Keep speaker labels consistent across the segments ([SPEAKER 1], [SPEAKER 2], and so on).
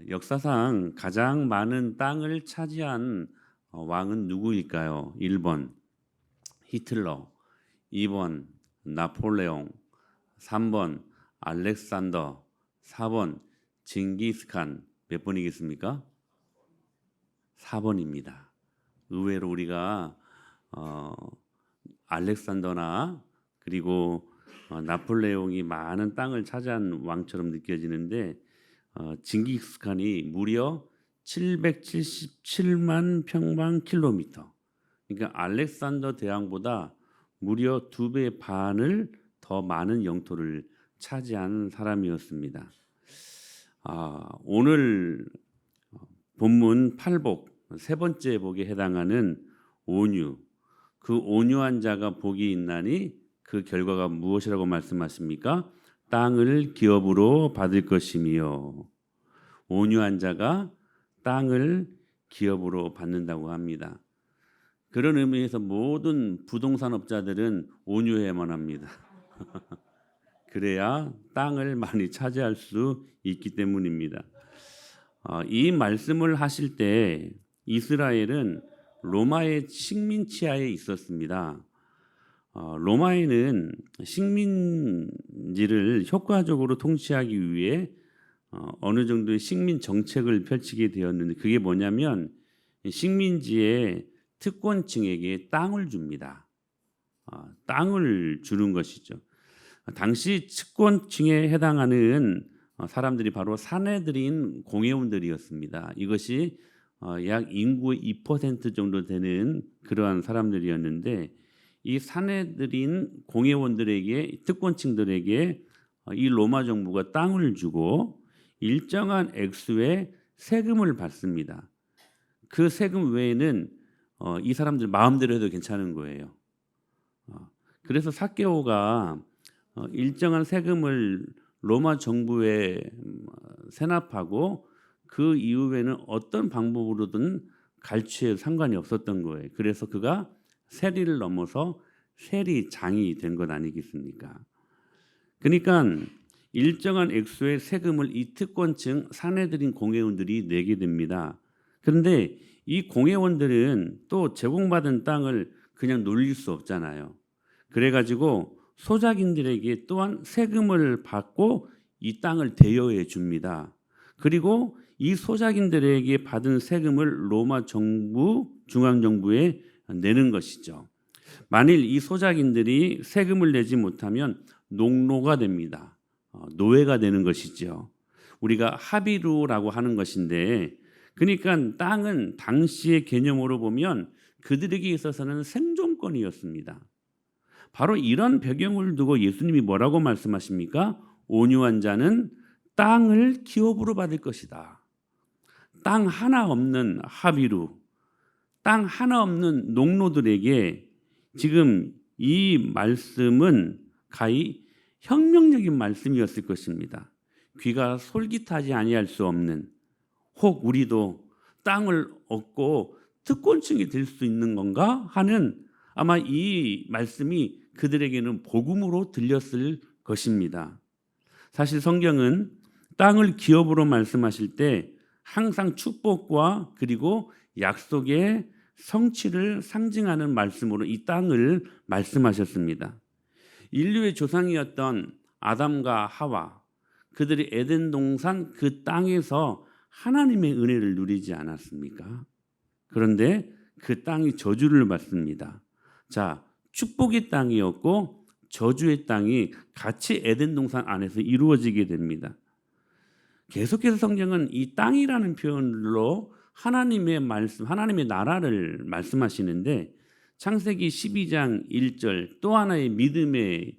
[SPEAKER 1] 역사상 가장 많은 땅을 차지한 왕은 누구일까요? 1번 히틀러, 2번 나폴레옹, 3번 알렉산더, 4번 징기스칸. 몇 번이겠습니까? 4번입니다. 의외로 우리가 어, 알렉산더나 그리고 나폴레옹이 많은 땅을 차지한 왕처럼 느껴지는데 징기스칸이 무려 777만 평방킬로미터. 그러니까 알렉산더 대왕보다 무려 2배 반을 더 많은 영토를 차지한 사람이었습니다. 오늘 본문 8복 세 번째 복에 해당하는 온유, 그 온유한 자가 복이 있나니 그 결과가 무엇이라고 말씀하십니까? 땅을 기업으로 받을 것이며, 온유한 자가 땅을 기업으로 받는다고 합니다. 그런 의미에서 모든 부동산업자들은 온유해야만 합니다. 그래야 땅을 많이 차지할 수 있기 때문입니다. 이 말씀을 하실 때 이스라엘은 로마의 식민 치하에 있었습니다. 로마에는 식민지를 효과적으로 통치하기 위해 어느 정도의 식민 정책을 펼치게 되었는데, 그게 뭐냐면 식민지의 특권층에게 땅을 줍니다. 땅을 주는 것이죠. 당시 특권층에 해당하는 사람들이 바로 사내들인 공회원들이었습니다. 이것이 약 인구의 2% 정도 되는 그러한 사람들이었는데, 이 사내들인 공회원들에게, 특권층들에게 이 로마 정부가 땅을 주고 일정한 액수의 세금을 받습니다. 그 세금 외에는 이 사람들 마음대로 해도 괜찮은 거예요. 그래서 삭개오가 일정한 세금을 로마 정부에 세납하고 그 이후에는 어떤 방법으로든 갈취에 상관이 없었던 거예요. 그래서 그가 세리를 넘어서 세리장이 된 것 아니겠습니까? 그러니까 일정한 액수의 세금을 이 특권층 사내들인 공회원들이 내게 됩니다. 그런데 이 공회원들은 또 제공받은 땅을 그냥 놀릴 수 없잖아요. 그래가지고 소작인들에게 또한 세금을 받고 이 땅을 대여해 줍니다. 그리고 이 소작인들에게 받은 세금을 로마 정부, 중앙정부에 내는 것이죠. 만일 이 소작인들이 세금을 내지 못하면 농노가 됩니다. 노예가 되는 것이죠. 우리가 합의루라고 하는 것인데, 그러니까 땅은 당시의 개념으로 보면 그들에게 있어서는 생존권이었습니다. 바로 이런 배경을 두고 예수님이 뭐라고 말씀하십니까? 온유한 자는 땅을 기업으로 받을 것이다. 땅 하나 없는 합의루, 땅 하나 없는 농노들에게 지금 이 말씀은 가히 혁명적인 말씀이었을 것입니다. 귀가 솔깃하지 아니할 수 없는, 혹 우리도 땅을 얻고 특권층이 될 수 있는 건가 하는, 아마 이 말씀이 그들에게는 복음으로 들렸을 것입니다. 사실 성경은 땅을 기업으로 말씀하실 때 항상 축복과 그리고 약속의 성취를 상징하는 말씀으로 이 땅을 말씀하셨습니다. 인류의 조상이었던 아담과 하와, 그들이 에덴 동산 그 땅에서 하나님의 은혜를 누리지 않았습니까? 그런데 그 땅이 저주를 받습니다. 자, 축복의 땅이었고 저주의 땅이 같이 에덴 동산 안에서 이루어지게 됩니다. 계속해서 성경은 이 땅이라는 표현으로 하나님의 말씀, 하나님의 나라를 말씀하시는데, 창세기 12장 1절 또 하나의 믿음의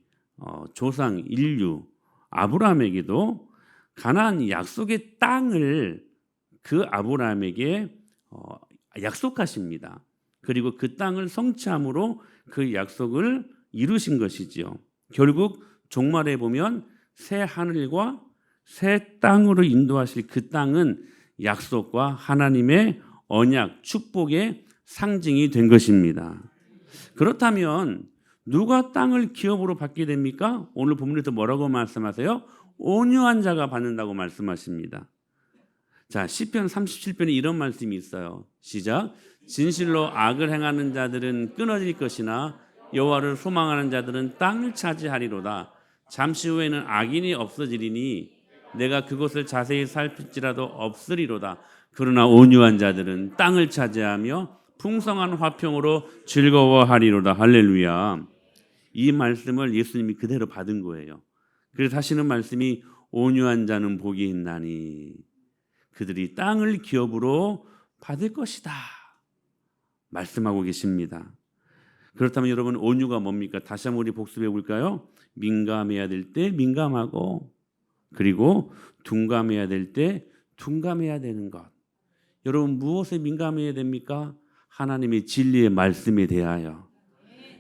[SPEAKER 1] 조상 인류 아브라함에게도 가나안 약속의 땅을 그 아브라함에게 약속하십니다. 그리고 그 땅을 성취함으로 그 약속을 이루신 것이지요. 결국 종말에 보면 새 하늘과 새 땅으로 인도하실 그 땅은 약속과 하나님의 언약, 축복의 상징이 된 것입니다. 그렇다면 누가 땅을 기업으로 받게 됩니까? 오늘 본문에서 뭐라고 말씀하세요? 온유한 자가 받는다고 말씀하십니다. 자, 시편 37편에 이런 말씀이 있어요. 시작. 진실로 악을 행하는 자들은 끊어질 것이나 여호와를 소망하는 자들은 땅을 차지하리로다. 잠시 후에는 악인이 없어지리니 내가 그것을 자세히 살필지라도 없으리로다. 그러나 온유한 자들은 땅을 차지하며 풍성한 화평으로 즐거워하리로다. 할렐루야. 이 말씀을 예수님이 그대로 받은 거예요. 그래서 하시는 말씀이 온유한 자는 복이 있나니 그들이 땅을 기업으로 받을 것이다 말씀하고 계십니다. 그렇다면 여러분, 온유가 뭡니까? 다시 한번 우리 복습해 볼까요? 민감해야 될 때 민감하고, 그리고 둔감해야 될 때 둔감해야 되는 것. 여러분, 무엇에 민감해야 됩니까? 하나님의 진리의 말씀에 대하여.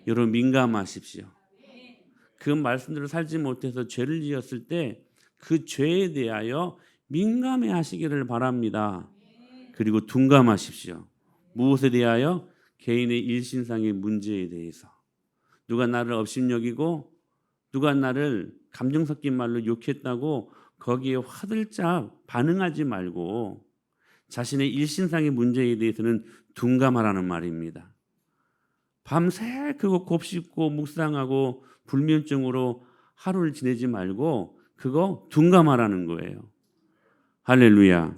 [SPEAKER 1] 여러분, 민감하십시오. 그 말씀대로 살지 못해서 죄를 지었을 때 그 죄에 대하여 민감해 하시기를 바랍니다. 그리고 둔감하십시오. 무엇에 대하여? 개인의 일신상의 문제에 대해서. 누가 나를 업신여기고 누가 나를 감정 섞인 말로 욕했다고 거기에 화들짝 반응하지 말고 자신의 일신상의 문제에 대해서는 둔감하라는 말입니다. 밤새 그거 곱씹고 묵상하고 불면증으로 하루를 지내지 말고 그거 둔감하라는 거예요. 할렐루야.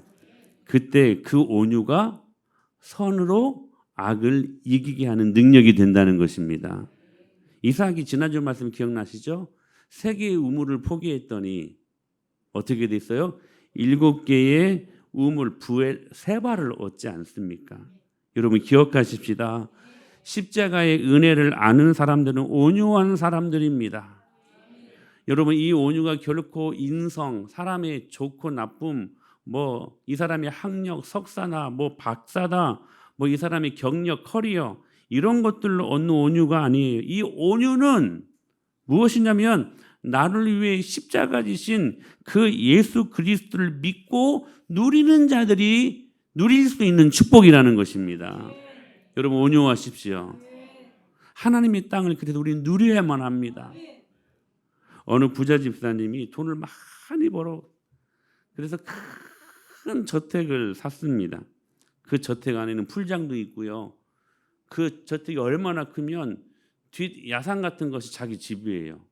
[SPEAKER 1] 그때 그 온유가 선으로 악을 이기게 하는 능력이 된다는 것입니다. 이삭이 지난주 말씀 기억나시죠? 3개의 우물을 포기했더니 어떻게 됐어요? 7개의 우물 부엘 3발을 얻지 않습니까? 여러분 기억하십시다. 십자가의 은혜를 아는 사람들은 온유한 사람들입니다. 여러분, 이 온유가 결코 인성, 사람의 좋고 나쁨, 뭐 이 사람의 학력, 석사나 뭐 박사다, 뭐 이 사람의 경력, 커리어 이런 것들로 얻는 온유가 아니에요. 이 온유는 무엇이냐면 나를 위해 십자가 지신 그 예수 그리스도를 믿고 누리는 자들이 누릴 수 있는 축복이라는 것입니다. 여러분, 온유하십시오. 하나님의 땅을 그래도 우리는 누려야만 합니다. 어느 부자 집사님이 돈을 많이 벌어 그래서 큰 저택을 샀습니다. 그 저택 안에는 풀장도 있고요. 그 저택이 얼마나 크면 뒷 야산 같은 것이 자기 집이에요.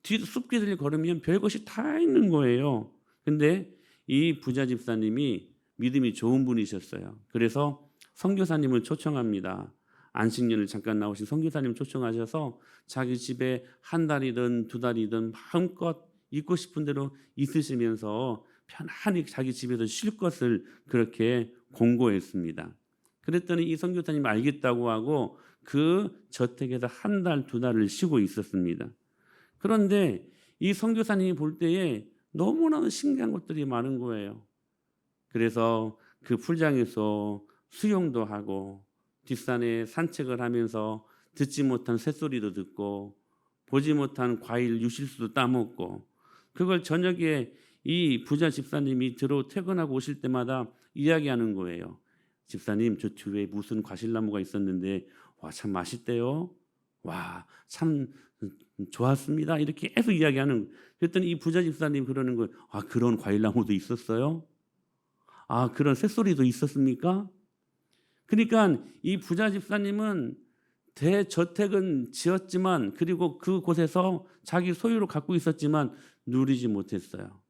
[SPEAKER 1] 뒷 숲길을 걸으면 별것이 다 있는 거예요. 근데 이 부자 집사님이 믿음이 좋은 분이셨어요. 그래서 선교사님을 초청합니다. 안식년을 잠깐 나오신 선교사님 초청하셔서 자기 집에 한 달이든 2달이든 마음껏 있고 싶은 대로 있으시면서 편안히 자기 집에서 쉴 것을 그렇게 공고했습니다. 그랬더니 이 선교사님이 알겠다고 하고 그 저택에서 한 달, 2달을 쉬고 있었습니다. 그런데 이 선교사님이 볼 때에 너무나 신기한 것들이 많은 거예요. 그래서 그 풀장에서 수영도 하고 뒷산에 산책을 하면서 듣지 못한 새소리도 듣고 보지 못한 과일 유실수도 따먹고 그걸 저녁에 이 부자 집사님이 퇴근하고 오실 때마다 이야기하는 거예요. 집사님, 저 뒤에 무슨 과실나무가 있었는데 와, 참 맛있대요. 와, 참 좋았습니다. 이렇게 계속 이야기하는. 그랬더니 이 부자 집사님 그러는 거예요. 아, 그런 과일나무도 있었어요? 아, 그런 새소리도 있었습니까? 그러니까 이 부자 집사님은 대저택은 지었지만 그리고 그곳에서 자기 소유로 갖고 있었지만 누리지 못했어요.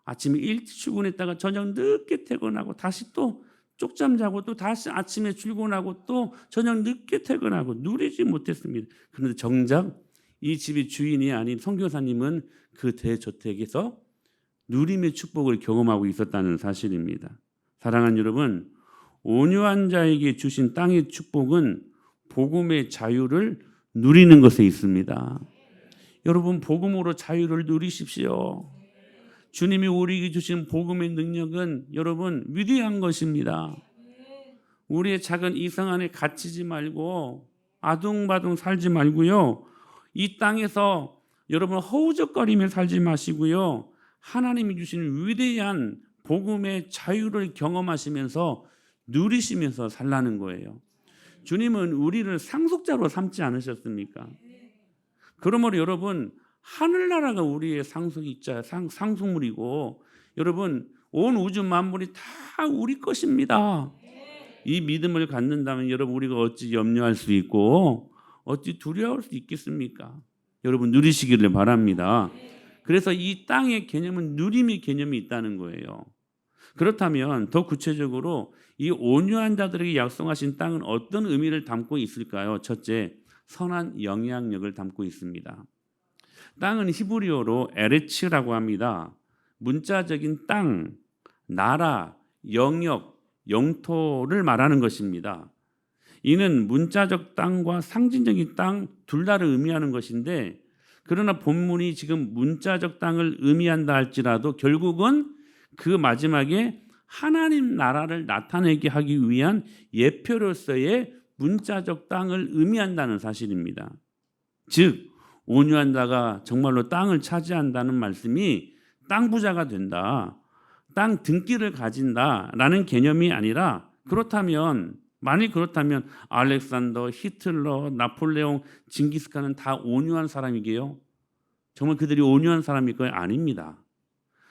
[SPEAKER 1] 아침에 일찍 출근했다가 저녁 늦게 퇴근하고 다시 또 쪽잠 자고 또 다시 아침에 출근하고 또 저녁 늦게 퇴근하고 누리지 못했습니다. 그런데 정작 이 집의 주인이 아닌 선교사님은 그 대저택에서 누림의 축복을 경험하고 있었다는 사실입니다. 사랑하는 여러분, 온유한 자에게 주신 땅의 축복은 복음의 자유를 누리는 것에 있습니다. 여러분, 복음으로 자유를 누리십시오. 주님이 우리에게 주신 복음의 능력은 여러분 위대한 것입니다. 우리의 작은 이성 안에 갇히지 말고 아둥바둥 살지 말고요. 이 땅에서 여러분 허우적거리며 살지 마시고요. 하나님이 주신 위대한 복음의 자유를 경험하시면서 누리시면서 살라는 거예요. 주님은 우리를 상속자로 삼지 않으셨습니까? 그러므로 여러분 하늘나라가 우리의 상속물이고 여러분 온 우주 만물이 다 우리 것입니다. 이 믿음을 갖는다면 여러분 우리가 어찌 염려할 수 있고 어찌 두려워할 수 있겠습니까? 여러분 누리시기를 바랍니다. 그래서 이 땅의 개념은 누림의 개념이 있다는 거예요. 그렇다면 더 구체적으로 이 온유한 자들에게 약속하신 땅은 어떤 의미를 담고 있을까요? 첫째, 선한 영향력을 담고 있습니다. 땅은 히브리어로 에레츠라고 합니다. 문자적인 땅, 나라, 영역, 영토를 말하는 것입니다. 이는 문자적 땅과 상징적인 땅 둘 다를 의미하는 것인데, 그러나 본문이 지금 문자적 땅을 의미한다 할지라도 결국은 그 마지막에 하나님 나라를 나타내게 하기 위한 예표로서의 문자적 땅을 의미한다는 사실입니다. 즉 온유한 자가 정말로 땅을 차지한다는 말씀이 땅 부자가 된다, 땅 등기를 가진다라는 개념이 아니라, 만일 그렇다면 알렉산더, 히틀러, 나폴레옹, 징기스칸은 다 온유한 사람이게요? 정말 그들이 온유한 사람일까요? 아닙니다.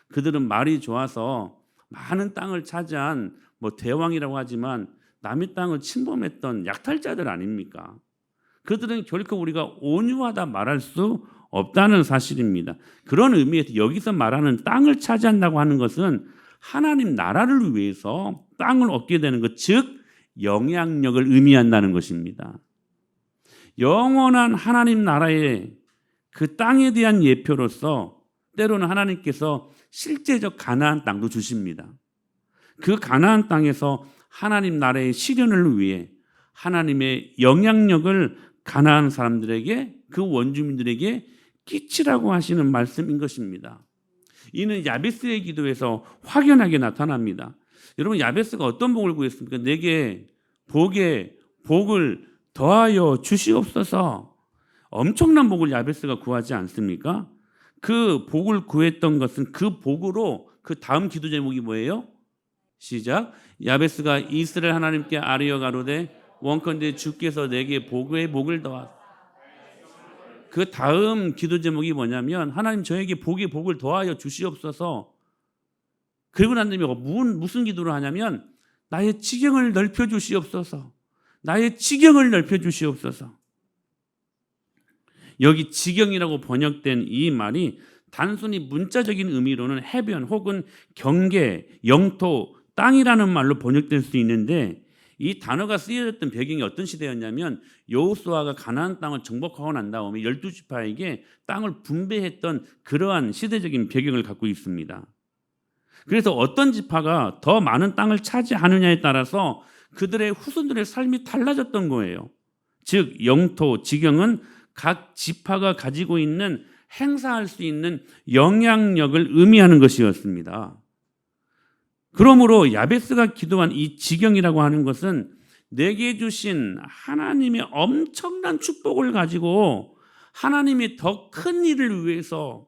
[SPEAKER 1] 그들은 말이 좋아서 많은 땅을 차지한 대왕이라고 하지만 남의 땅을 침범했던 약탈자들 아닙니까? 그들은 결코 우리가 온유하다 말할 수 없다는 사실입니다. 그런 의미에서 여기서 말하는 땅을 차지한다고 하는 것은 하나님 나라를 위해서 땅을 얻게 되는 것, 즉 영향력을 의미한다는 것입니다. 영원한 하나님 나라의 그 땅에 대한 예표로서 때로는 하나님께서 실제적 가나안 땅도 주십니다. 그 가나안 땅에서 하나님 나라의 실현을 위해 하나님의 영향력을 가나안 사람들에게, 그 원주민들에게 끼치라고 하시는 말씀인 것입니다. 이는 야베스의 기도에서 확연하게 나타납니다. 여러분, 야베스가 어떤 복을 구했습니까? 내게 복을 더하여 주시옵소서. 엄청난 복을 야베스가 구하지 않습니까? 그 복을 구했던 것은 그 복으로 그 다음 기도 제목이 뭐예요? 시작. 야베스가 이스라엘 하나님께 아뢰어 가로되 원컨대 주께서 내게 복을 더하. 그 다음 기도 제목이 뭐냐면 하나님 저에게 복을 더하여 주시옵소서. 그리고 난 다음에 무슨 기도를 하냐면 나의 지경을 넓혀 주시옵소서. 나의 지경을 넓혀 주시옵소서. 여기 지경이라고 번역된 이 말이 단순히 문자적인 의미로는 해변 혹은 경계, 영토, 땅이라는 말로 번역될 수 있는데, 이 단어가 쓰여졌던 배경이 어떤 시대였냐면 여호수아가 가나안 땅을 정복하고 난 다음에 12지파에게 땅을 분배했던 그러한 시대적인 배경을 갖고 있습니다. 그래서 어떤 지파가 더 많은 땅을 차지하느냐에 따라서 그들의 후손들의 삶이 달라졌던 거예요. 즉 영토, 지경은 각 지파가 가지고 있는 행사할 수 있는 영향력을 의미하는 것이었습니다. 그러므로 야베스가 기도한 이 지경이라고 하는 것은 내게 주신 하나님의 엄청난 축복을 가지고 하나님의 더 큰 일을 위해서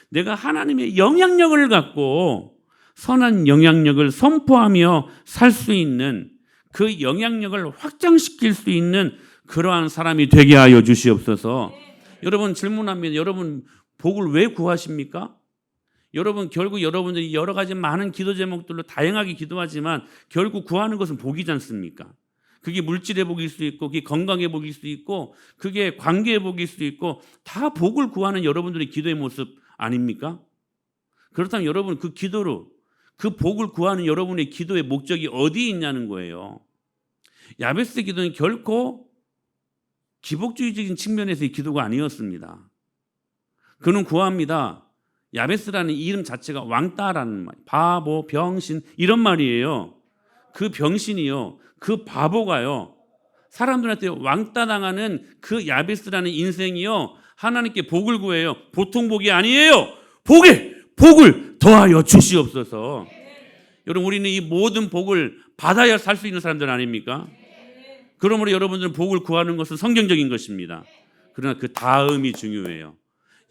[SPEAKER 1] 내가 하나님의 영향력을 갖고 선한 영향력을 선포하며 살 수 있는, 그 영향력을 확장시킬 수 있는 그러한 사람이 되게 하여 주시옵소서. 여러분 질문합니다. 여러분 복을 왜 구하십니까? 여러분 결국 여러분들이 여러 가지 많은 기도 제목들로 다양하게 기도하지만 결국 구하는 것은 복이지 않습니까? 그게 물질의 복일 수 있고, 그게 건강의 복일 수 있고, 그게 관계의 복일 수 있고, 다 복을 구하는 여러분들의 기도의 모습 아닙니까? 그렇다면 여러분 그 기도로 그 복을 구하는 여러분의 기도의 목적이 어디에 있냐는 거예요. 야베스 기도는 결코 기복주의적인 측면에서의 기도가 아니었습니다. 그는 구합니다. 야베스라는 이름 자체가 왕따라는 말, 바보, 병신 이런 말이에요. 그 병신이요, 그 바보가요, 사람들한테 왕따 당하는 그 야베스라는 인생이요, 하나님께 복을 구해요. 보통 복이 아니에요. 복을 더하여 주시옵소서. 여러분 우리는 이 모든 복을 받아야 살 수 있는 사람들 아닙니까? 그러므로 여러분들은 복을 구하는 것은 성경적인 것입니다. 그러나 그 다음이 중요해요.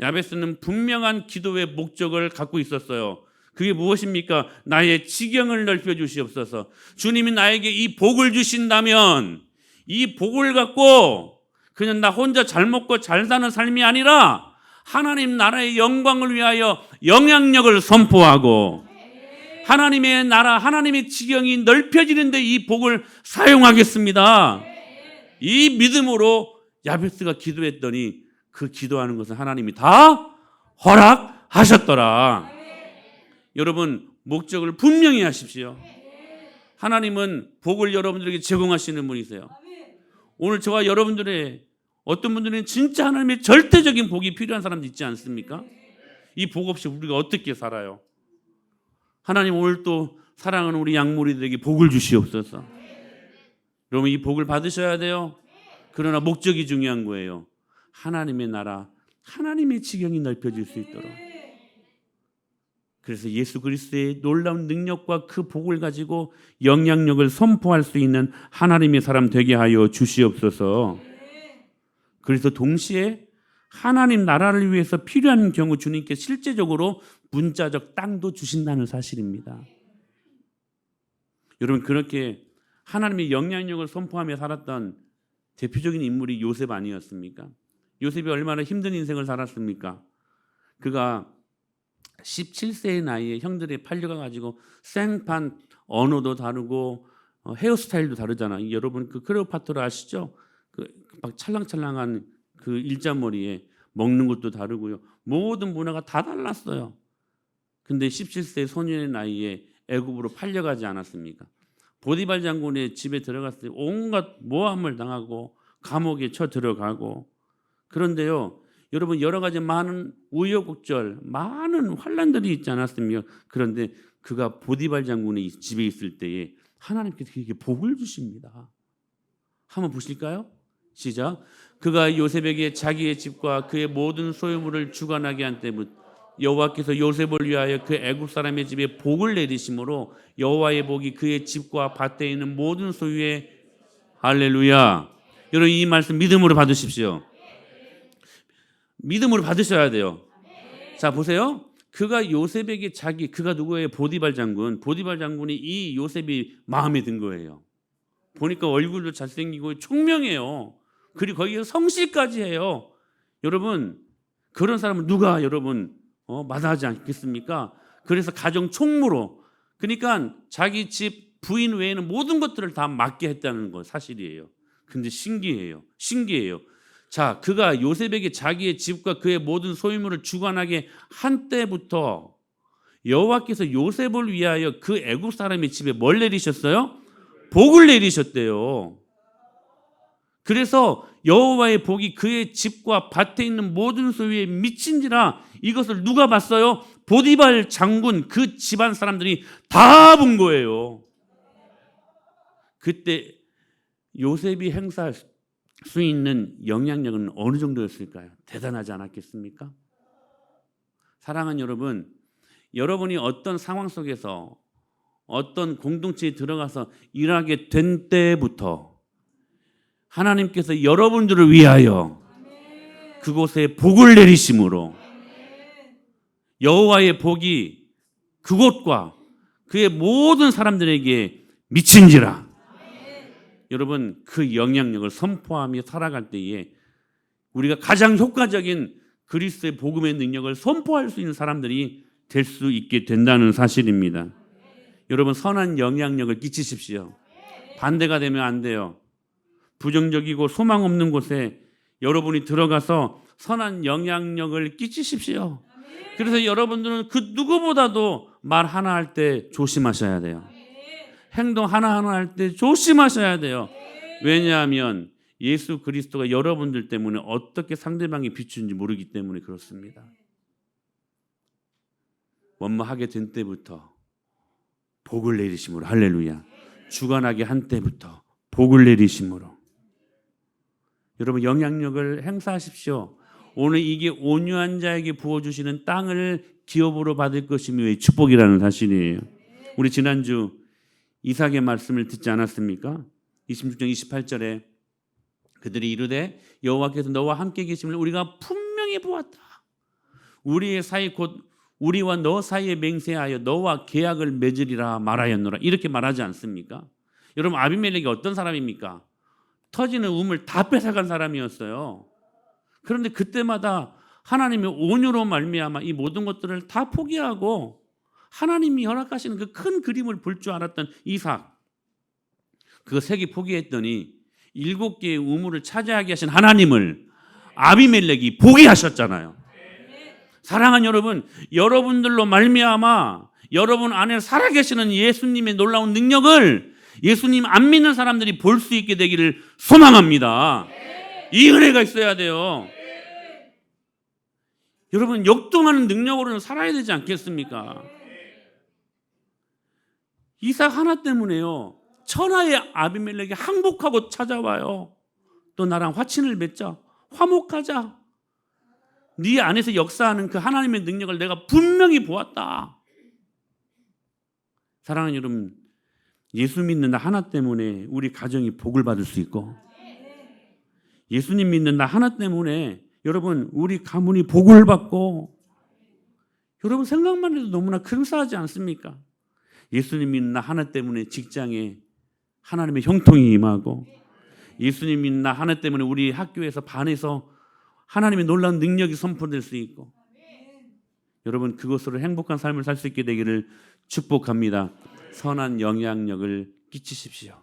[SPEAKER 1] 야베스는 분명한 기도의 목적을 갖고 있었어요. 그게 무엇입니까? 나의 지경을 넓혀 주시옵소서. 주님이 나에게 이 복을 주신다면 이 복을 갖고 그냥 나 혼자 잘 먹고 잘 사는 삶이 아니라 하나님 나라의 영광을 위하여 영향력을 선포하고 하나님의 나라, 하나님의 지경이 넓혀지는데 이 복을 사용하겠습니다. 이 믿음으로 야베스가 기도했더니 그 기도하는 것은 하나님이 다 허락하셨더라. 여러분, 목적을 분명히 하십시오. 하나님은 복을 여러분들에게 제공하시는 분이세요. 오늘 저와 여러분들의 어떤 분들은 진짜 하나님의 절대적인 복이 필요한 사람도 있지 않습니까? 이 복 없이 우리가 어떻게 살아요? 하나님 오늘 또 사랑하는 우리 양무리들에게 복을 주시옵소서. 여러분, 이 복을 받으셔야 돼요. 그러나 목적이 중요한 거예요. 하나님의 나라, 하나님의 지경이 넓혀질 수 있도록. 그래서 예수 그리스도의 놀라운 능력과 그 복을 가지고 영향력을 선포할 수 있는 하나님의 사람 되게 하여 주시옵소서. 그래서 동시에 하나님 나라를 위해서 필요한 경우 주님께 실제적으로 문자적 땅도 주신다는 사실입니다. 여러분, 그렇게 하나님의 영향력을 선포하며 살았던 대표적인 인물이 요셉 아니었습니까? 요셉이 얼마나 힘든 인생을 살았습니까? 그가 17세의 나이에 형들이 팔려가 가지고 생판 언어도 다르고 헤어스타일도 다르잖아. 여러분 그 클레오파트라 아시죠? 그 막 찰랑찰랑한 그 일자머리에 먹는 것도 다르고요. 모든 문화가 다 달랐어요. 근데 17세 소년의 나이에 애굽으로 팔려가지 않았습니까? 보디발 장군의 집에 들어갔을 때 온갖 모함을 당하고 감옥에 쳐 들어가고. 그런데요, 여러분 여러 가지 많은 우여곡절, 많은 환난들이 있지 않았습니까? 그런데 그가 보디발 장군의 집에 있을 때에 하나님께서 그에게 복을 주십니다. 한번 보실까요? 시작. 그가 요셉에게 자기의 집과 그의 모든 소유물을 주관하게 한 때부터 여호와께서 요셉을 위하여 그 애굽 사람의 집에 복을 내리심으로 여호와의 복이 그의 집과 밭에 있는 모든 소유에. 할렐루야. 여러분, 이 말씀 믿음으로 받으십시오. 믿음으로 받으셔야 돼요. 자, 보세요. 그가 요셉에게 그가 누구예요? 보디발 장군. 보디발 장군이 이 요셉이 마음에 든 거예요. 보니까 얼굴도 잘생기고 총명해요. 그리고 거기에 성실까지 해요. 여러분, 그런 사람은 누가 여러분 마다하지 않겠습니까? 그래서 가정 총무로, 그러니까 자기 집 부인 외에는 모든 것들을 다 맡게 했다는 거 사실이에요. 근데 신기해요. 자, 그가 요셉에게 자기의 집과 그의 모든 소유물을 주관하게 한 때부터 여호와께서 요셉을 위하여 그 애굽 사람의 집에 뭘 내리셨어요? 복을 내리셨대요. 그래서 여호와의 복이 그의 집과 밭에 있는 모든 소유에 미친지라. 이것을 누가 봤어요? 보디발 장군 그 집안 사람들이 다 본 거예요. 그때 요셉이 행사할 수 있는 영향력은 어느 정도였을까요? 대단하지 않았겠습니까? 사랑하는 여러분, 여러분이 어떤 상황 속에서 어떤 공동체에 들어가서 일하게 된 때부터 하나님께서 여러분들을 위하여 그곳에 복을 내리심으로 여호와의 복이 그곳과 그의 모든 사람들에게 미친지라. 여러분, 그 영향력을 선포하며 살아갈 때에 우리가 가장 효과적인 그리스도의 복음의 능력을 선포할 수 있는 사람들이 될 수 있게 된다는 사실입니다. 여러분, 선한 영향력을 끼치십시오. 반대가 되면 안 돼요. 부정적이고 소망 없는 곳에 여러분이 들어가서 선한 영향력을 끼치십시오. 그래서 여러분들은 그 누구보다도 말 하나 할 때 조심하셔야 돼요. 행동 하나하나 할 때 조심하셔야 돼요. 왜냐하면 예수 그리스도가 여러분들 때문에 어떻게 상대방이 비추는지 모르기 때문에 그렇습니다. 원망하게 된 때부터 복을 내리심으로. 할렐루야. 주관하게 한 때부터 복을 내리심으로. 여러분, 영향력을 행사하십시오. 오늘 이게 온유한 자에게 부어주시는 땅을 기업으로 받을 것이며 축복이라는 사실이에요. 우리 지난주 이삭의 말씀을 듣지 않았습니까? 26장 28절에 그들이 이르되 여호와께서 너와 함께 계심을 우리가 분명히 보았다. 우리의 사이 곧 우리와 너 사이에 맹세하여 너와 계약을 맺으리라 말하였노라. 이렇게 말하지 않습니까? 여러분, 아비멜렉이 어떤 사람입니까? 터지는 우물 다 뺏어간 사람이었어요. 그런데 그때마다 하나님의 온유로 말미암아 이 모든 것들을 다 포기하고 하나님이 허락하시는 그 큰 그림을 볼 줄 알았던 이삭, 그 세계 포기했더니 7개의 우물을 차지하게 하신 하나님을 아비멜렉이 포기하셨잖아요. 사랑하는 여러분, 여러분들로 말미암아 여러분 안에 살아계시는 예수님의 놀라운 능력을 예수님 안 믿는 사람들이 볼 수 있게 되기를 소망합니다. 이 은혜가 있어야 돼요. 여러분, 역동하는 능력으로는 살아야 되지 않겠습니까? 이삭 하나 때문에요, 천하의 아비멜렉이 항복하고 찾아와요. 또 나랑 화친을 맺자, 화목하자. 네 안에서 역사하는 그 하나님의 능력을 내가 분명히 보았다. 사랑하는 여러분, 예수 믿는 나 하나 때문에 우리 가정이 복을 받을 수 있고, 예수님 믿는 나 하나 때문에 여러분 우리 가문이 복을 받고, 여러분 생각만 해도 너무나 근사하지 않습니까? 예수님 믿는 나 하나 때문에 직장에 하나님의 형통이 임하고, 예수님 믿는 나 하나 때문에 우리 학교에서 반에서 하나님의 놀라운 능력이 선포될 수 있고, 여러분 그것으로 행복한 삶을 살 수 있게 되기를 축복합니다. 선한 영향력을 끼치십시오.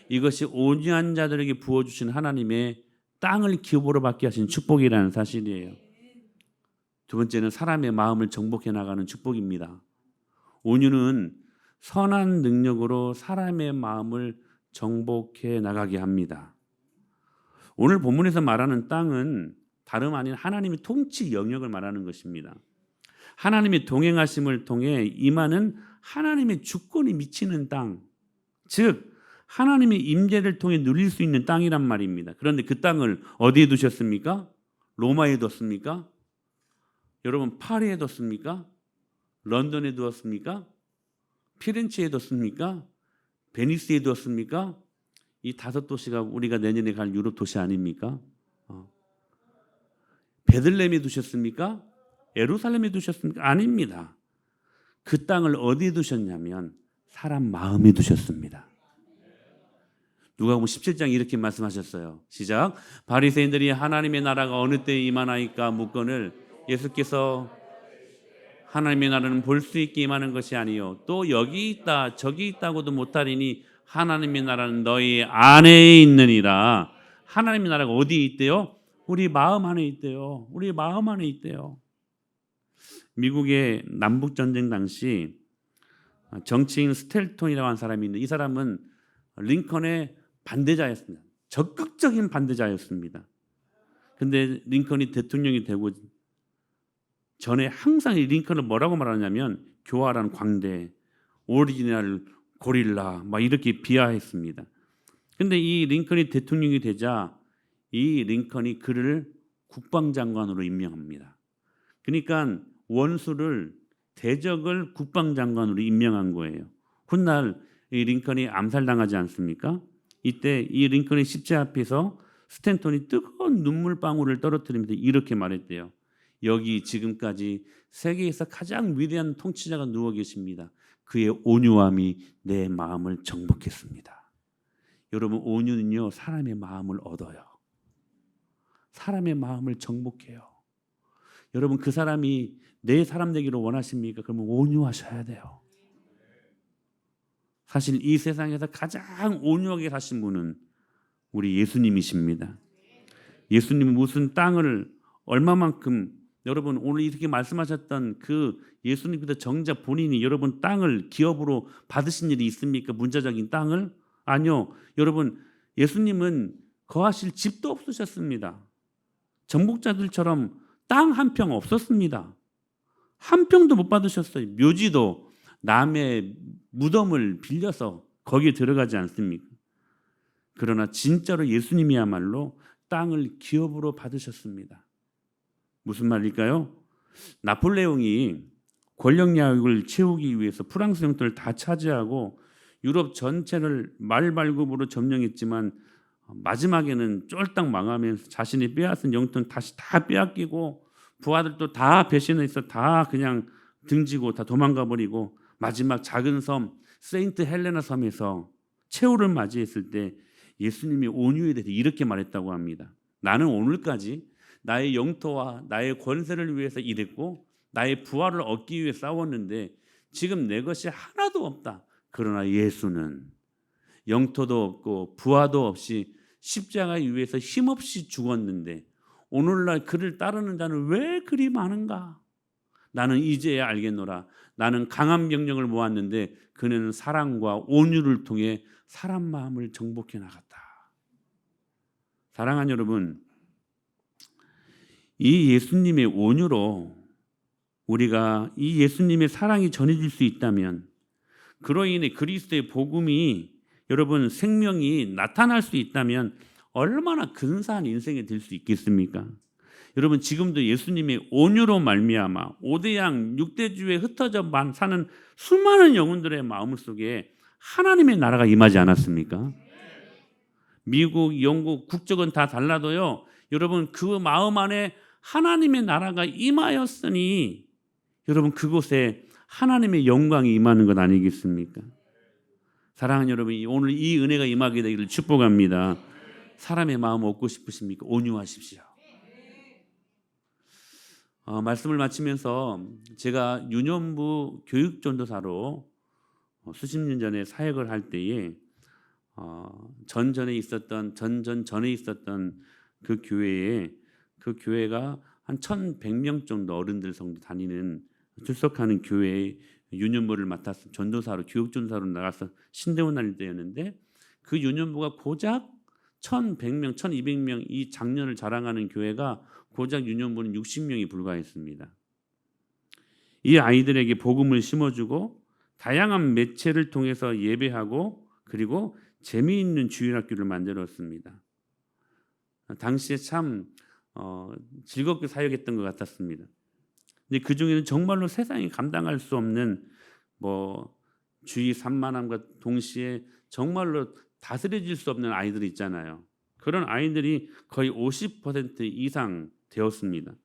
[SPEAKER 1] 이것이 온유한 자들에게 부어주신 하나님의 땅을 기업으로 받게 하신 축복이라는 사실이에요. 두 번째는 사람의 마음을 정복해 나가는 축복입니다. 온유는 선한 능력으로 사람의 마음을 정복해 나가게 합니다. 오늘 본문에서 말하는 땅은 다름 아닌 하나님의 통치 영역을 말하는 것입니다. 하나님의 동행하심을 통해 임하는 하나님의 주권이 미치는 땅, 즉 하나님의 임재를 통해 누릴 수 있는 땅이란 말입니다. 그런데 그 땅을 어디에 두셨습니까? 로마에 뒀습니까? 여러분 파리에 뒀습니까? 런던에 두었습니까? 피렌체에 뒀습니까? 베니스에 두었습니까? 이 5도시가 우리가 내년에 갈 유럽 도시 아닙니까? 베들레헴에 두셨습니까? 예루살렘에 두셨습니까? 아닙니다. 그 땅을 어디에 두셨냐면 사람 마음에 두셨습니다. 누가복음 17장 이렇게 말씀하셨어요. 시작. 바리새인들이 하나님의 나라가 어느 때에 임하나이까 묻거늘 예수께서 하나님의 나라는 볼 수 있게 임하는 것이 아니요 또 여기 있다 저기 있다고도 못하리니 하나님의 나라는 너희 안에 있느니라. 하나님의 나라가 어디에 있대요? 우리 마음 안에 있대요. 우리 마음 안에 있대요. 미국의 남북전쟁 당시 정치인 스텔톤이라고 하는 사람이 있는데, 이 사람은 링컨의 반대자였습니다. 적극적인 반대자였습니다. 그런데 링컨이 대통령이 되고 전에 항상 이 링컨을 뭐라고 말하냐면 교활한 광대, 오리지널 고릴라 막 이렇게 비하했습니다. 그런데 이 링컨이 대통령이 되자 이 링컨이 그를 국방장관으로 임명합니다. 그러니까 원수를, 대적을 국방장관으로 임명한 거예요. 훗날 이 링컨이 암살당하지 않습니까? 이때 이 링컨의 십자 앞에서 스탠턴이 뜨거운 눈물방울을 떨어뜨리면서 이렇게 말했대요. 여기 지금까지 세계에서 가장 위대한 통치자가 누워 계십니다. 그의 온유함이 내 마음을 정복했습니다. 여러분, 온유는요 사람의 마음을 얻어요. 사람의 마음을 정복해요. 여러분, 그 사람이 내 사람 되기를 원하십니까? 그러면 온유하셔야 돼요. 사실 이 세상에서 가장 온유하게 사신 분은 우리 예수님이십니다. 예수님은 무슨 땅을 얼마만큼, 여러분 오늘 이렇게 말씀하셨던 그 예수님께서 정작 본인이 여러분 땅을 기업으로 받으신 일이 있습니까? 문자적인 땅을? 아니요. 여러분, 예수님은 거하실 집도 없으셨습니다. 정복자들처럼 땅 한 평 없었습니다. 한 평도 못 받으셨어요. 묘지도 남의 무덤을 빌려서 거기에 들어가지 않습니까? 그러나 진짜로 예수님이야말로 땅을 기업으로 받으셨습니다. 무슨 말일까요? 나폴레옹이 권력야욕을 채우기 위해서 프랑스 영토를 다 차지하고 유럽 전체를 말발굽으로 점령했지만 마지막에는 쫄딱 망하면서 자신이 빼앗은 영토는 다시 다 빼앗기고 부하들도 다 배신해서 다 그냥 등지고 다 도망가 버리고 마지막 작은 섬 세인트 헬레나 섬에서 최후를 맞이했을 때 예수님이 온유에 대해서 이렇게 말했다고 합니다. 나는 오늘까지 나의 영토와 나의 권세를 위해서 일했고 나의 부하를 얻기 위해 싸웠는데 지금 내 것이 하나도 없다. 그러나 예수는 영토도 없고 부하도 없이 십자가 위에서 힘없이 죽었는데 오늘날 그를 따르는 자는 왜 그리 많은가? 나는 이제야 알겠노라. 나는 강한 병력을 모았는데 그는 사랑과 온유를 통해 사람 마음을 정복해 나갔다. 사랑하는 여러분, 이 예수님의 온유로 우리가 이 예수님의 사랑이 전해질 수 있다면 그로 인해 그리스도의 복음이 여러분 생명이 나타날 수 있다면 얼마나 근사한 인생이 될 수 있겠습니까? 여러분 지금도 예수님의 온유로 말미암아 5대양 6대주에 흩어져 사는 수많은 영혼들의 마음 속에 하나님의 나라가 임하지 않았습니까? 미국, 영국 국적은 다 달라도요. 여러분 그 마음 안에 하나님의 나라가 임하였으니 여러분 그곳에 하나님의 영광이 임하는 것 아니겠습니까? 사랑하는 여러분, 오늘 이 은혜가 임하게 되기를 축복합니다. 사람의 마음 얻고 싶으십니까? 온유하십시오. 말씀을 마치면서 제가 유년부 교육전도사로 수십 년 전에 사역을 할 때에 전전에 있었던 그 교회가 한 1,100명 정도 어른들 성도 다니는 출석하는 교회에 유년부를 맡아서 전도사로 교육전도사로 나가서 신대원 다닐 때였는데 그 유년부가 고작 1,100명, 1,200명 이 장년을 자랑하는 교회가 고작 유년부는 60명이 불과했습니다. 이 아이들에게 복음을 심어주고 다양한 매체를 통해서 예배하고 그리고 재미있는 주일학교를 만들었습니다. 당시에 참 즐겁게 사역했던 것 같았습니다. 근데 그 중에는 정말로 세상이 감당할 수 없는 주의 산만함과 동시에 정말로 다스려질 수 없는 아이들이 있잖아요. 그런 아이들이 거의 50% 이상 되었습니다.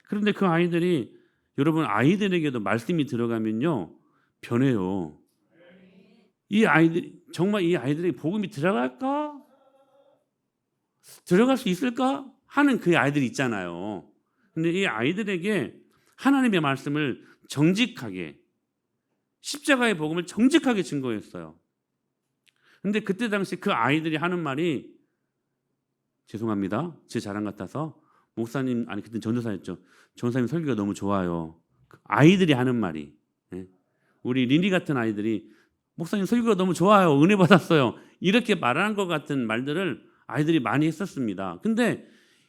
[SPEAKER 1] 그런데 그 아이들이 여러분 아이들에게도 말씀이 들어가면요 변해요. 이 아이들에게 복음이 들어갈까? 들어갈 수 있을까? 하는 그 아이들이 있잖아요. 근데 이 아이들에게 하나님의 말씀을 정직하게 십자가의 복음을 정직하게 증거했어요. 근데 그때 당시 그 아이들이 하는 말이 죄송합니다. 제 자랑 같아서 목사님 그때 전도사였죠. 전도사님 설교가 너무 좋아요. 아이들이 하는 말이 우리 린리 같은 아이들이 목사님 설교가 너무 좋아요. 은혜 받았어요. 이렇게 말하는 것 같은 말들을 아이들이 많이 했었습니다. 근데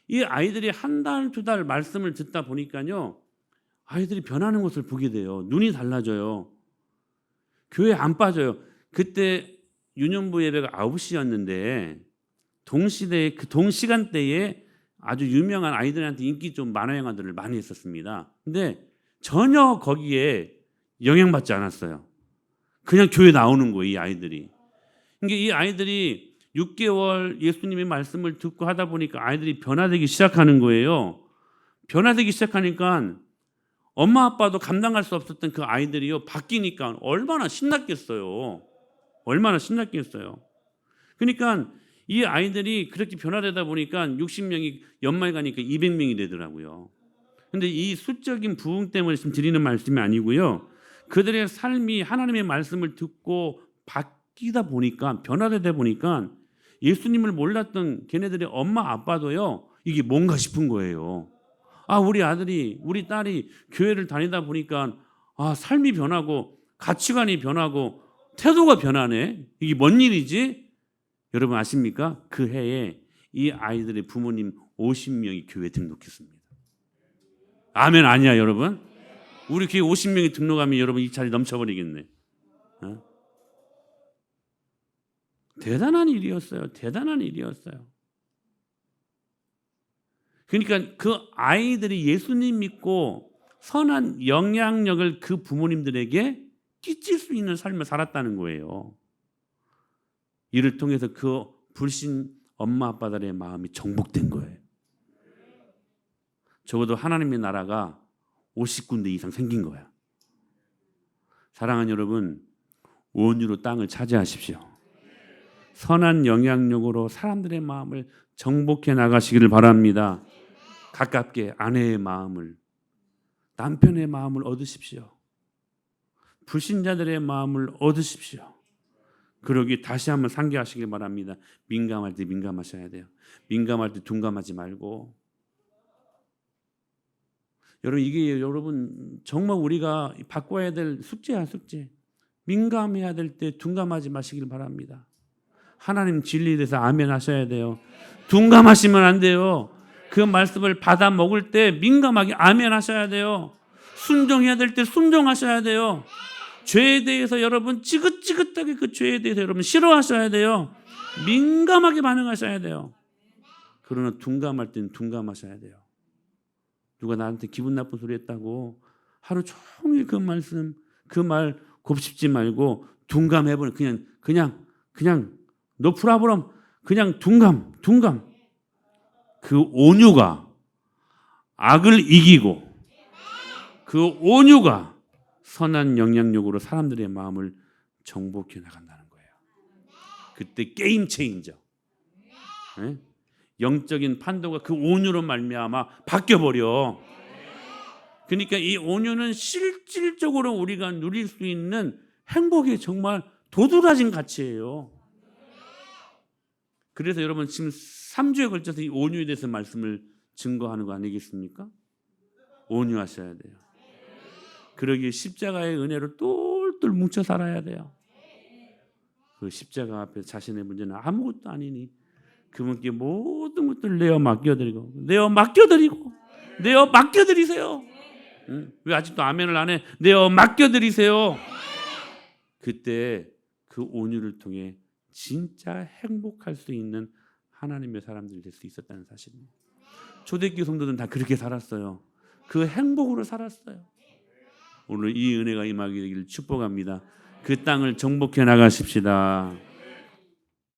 [SPEAKER 1] 이 아이들이 한 달, 두 달 말씀을 듣다 보니까요. 아이들이 변하는 것을 보게 돼요. 눈이 달라져요. 교회 안 빠져요. 그때 유년부 예배가 9시였는데 동시간대에 아주 유명한 아이들한테 인기 좀 만화 영화들을 많이 했었습니다. 근데 전혀 거기에 영향받지 않았어요. 그냥 교회 나오는 거예요, 이 아이들이. 그러니까 이 아이들이 6개월 예수님의 말씀을 듣고 하다 보니까 아이들이 변화되기 시작하는 거예요. 변화되기 시작하니까 엄마 아빠도 감당할 수 없었던 그 아이들이요 바뀌니까 얼마나 신났겠어요. 얼마나 신났겠어요. 그러니까 이 아이들이 그렇게 변화되다 보니까 60명이 연말 가니까 200명이 되더라고요. 근데 이 수적인 부흥 때문에 지금 드리는 말씀이 아니고요. 그들의 삶이 하나님의 말씀을 듣고 바뀌다 보니까 변화되다 보니까 예수님을 몰랐던 걔네들의 엄마 아빠도요. 이게 뭔가 싶은 거예요. 우리 아들이 우리 딸이 교회를 다니다 보니까 삶이 변하고 가치관이 변하고 태도가 변하네. 이게 뭔 일이지? 여러분 아십니까? 그 해에 이 아이들의 부모님 50명이 교회에 등록했습니다. 아멘 아니야 여러분? 우리 교회 50명이 등록하면 여러분 이 자리 넘쳐버리겠네. 대단한 일이었어요. 대단한 일이었어요. 그러니까 그 아이들이 예수님 믿고 선한 영향력을 그 부모님들에게 끼칠 수 있는 삶을 살았다는 거예요. 이를 통해서 그 불신 엄마 아빠들의 마음이 정복된 거예요. 적어도 하나님의 나라가 50군데 이상 생긴 거야. 사랑하는 여러분, 온유로 땅을 차지하십시오. 선한 영향력으로 사람들의 마음을 정복해 나가시기를 바랍니다. 가깝게 아내의 마음을, 남편의 마음을 얻으십시오. 불신자들의 마음을 얻으십시오. 그러기 다시 한번 상기하시길 바랍니다. 민감할 때 민감하셔야 돼요. 민감할 때 둔감하지 말고. 여러분 이게 여러분 정말 우리가 바꿔야 될 숙제야 숙제. 민감해야 될 때 둔감하지 마시길 바랍니다. 하나님 진리에 대해서 아멘 하셔야 돼요. 둔감하시면 안 돼요. 그 말씀을 받아 먹을 때 민감하게 아멘 하셔야 돼요. 순종해야 될 때 순종하셔야 돼요. 죄에 대해서 여러분 지긋지긋하게 그 죄에 대해서 여러분 싫어하셔야 돼요. 민감하게 반응하셔야 돼요. 그러나 둔감할 때는 둔감하셔야 돼요. 누가 나한테 기분 나쁜 소리 했다고 하루 종일 그 말씀 그 말 곱씹지 말고 둔감해버려. 그냥 no problem. 그냥 둔감. 그 온유가 악을 이기고 그 온유가 선한 영향력으로 사람들의 마음을 정복해 나간다는 거예요. 그때 게임 체인저. 네? 영적인 판도가 그 온유로 말미암아 바뀌어버려. 그러니까 이 온유는 실질적으로 우리가 누릴 수 있는 행복의 정말 도드라진 가치예요. 그래서 여러분 지금 3주에 걸쳐서 이 온유에 대해서 말씀을 증거하는 거 아니겠습니까? 온유하셔야 돼요. 그러기에 십자가의 은혜로 똘똘 뭉쳐 살아야 돼요. 그 십자가 앞에 자신의 문제는 아무것도 아니니 그분께 모든 것들을 내어 맡겨드리세요. 응? 왜 아직도 아멘을 안 해? 내어 맡겨드리세요. 그때 그 온유를 통해 진짜 행복할 수 있는 하나님의 사람들이 될 수 있었다는 사실입니다. 초대교회 성도들은 다 그렇게 살았어요. 그 행복으로 살았어요. 오늘 이 은혜가 임하게 되기를 축복합니다. 그 땅을 정복해 나가십시다.